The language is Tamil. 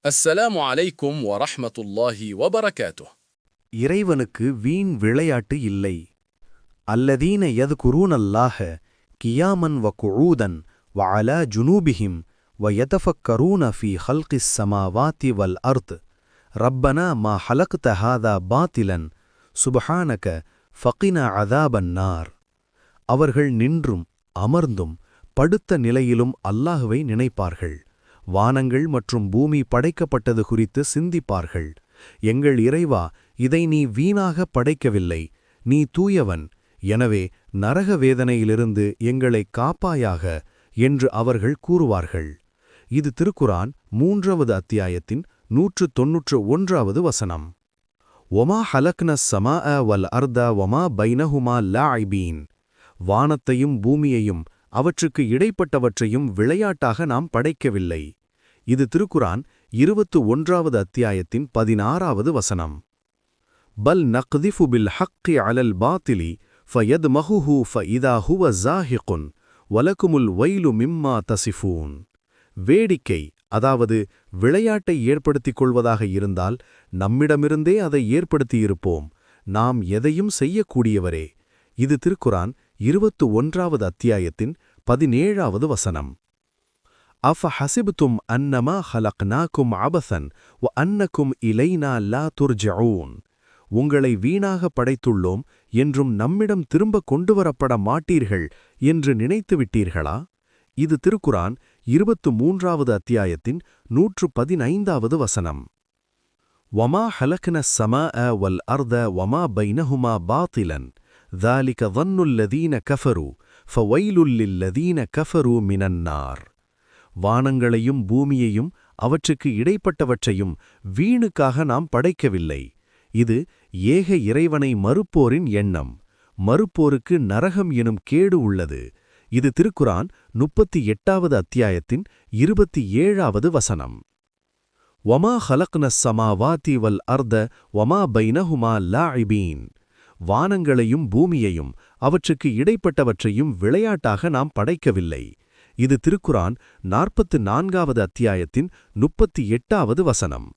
السلام عليكم ورحمة الله وبركاته. இறைவனுக்கு வீண் விளையாட்டு இல்லை. அல்லதீன யذ்குரூனல்லாஹ கியாமன் வகுஊதன் வஅலா ஜுனூபிஹிம் வயதஃபக்கரூன ஃபீ ஹல்கிஸ் ஸமாவாத்தி வல் அர்த் ரப்பனா மா ஹலக்த ஹாதா பாத்திலன் சுப்ஹானக ஃபகினா அஸாபன் நார். அவர்கள் நின்றும் அமர்ந்தும் படுத்த நிலையிலும் அல்லாஹ்வை நினைப்பார்கள். வானங்கள் மற்றும் பூமி படைக்கப்பட்டது குறித்து சிந்திப்பார்கள். எங்கள் இறைவா, இதை நீ வீணாக படைக்கவில்லை, நீ தூயவன், எனவே நரக வேதனையிலிருந்து எங்களை காப்பாயாக என்று அவர்கள் கூறுவார்கள். இது திருக்குரான் 3வது அத்தியாயத்தின் 191வது வசனம். ஒமா ஹலக்ன ஸமாஅ வல் அர்த வமா பைனஹுமா லாஇபீன். வானத்தையும் பூமியையும் அவற்றுக்கு இடைப்பட்டவற்றையும் விளையாட்டாக நாம் படைக்கவில்லை. இது திருக்குரான் 21வது அத்தியாயத்தின் 16வது வசனம். பல் நக்திஃபு பில் ஹக்கி அலல் பாத்திலி ஃபயத்மஹுஹு ஃபஇதா ஹுவ ஸாஹிகுன் வலகுமுல் வைலு மிம்மா தசிஃபூன். வேடிக்கை, அதாவது விளையாட்டை ஏற்படுத்திக் கொள்வதாக இருந்தால் நம்மிடமிருந்தே அதை ஏற்படுத்தியிருப்போம். நாம் எதையும் செய்யக்கூடியவரே. இது திருக்குரான் 21வது அத்தியாயத்தின் 17வது வசனம். அஃபஹஸிப்தும் அன்னமா ஹலக்னாக்கும் அபஸன் வ அன்னக்கும் இலைனா லா துர்ஜஊன். உங்களை வீணாக படைத்துள்ளோம் என்றும் நம்மிடம் திரும்ப கொண்டுவரப்பட மாட்டீர்கள் என்று நினைத்துவிட்டீர்களா? இது திருக்குரான் 23வது அத்தியாயத்தின் 115வது வசனம். வமா ஹலக்ன ஸமாஅ வல் அர்த வமா பைனஹுமா பாத்திலன் ذلك ظن الذين كفروا فويل للذين كفروا من النار. வானங்களையும் பூமியையும் அவற்றுக்கு இடைப்பட்டவற்றையும் வீணுக்காக நாம் படைக்கவில்லை. இது ஏக இறைவனை மறுப்போரின் எண்ணம். மறுப்போருக்கு நரகம் எனும் கேடு உள்ளது. இது திருக்குரான் 38வது அத்தியாயத்தின் 27வது வசனம். வமா ஹலக்ன ஸமாவாத்தி வல் அர்த வமா பைனஹுமா லாஇபீன். வானங்களையும் பூமியையும் அவற்றுக்கு இடைப்பட்டவற்றையும் விளையாட்டாக நாம் படைக்கவில்லை. இது திருக்குரான் 44வது அத்தியாயத்தின் 38வது வசனம்.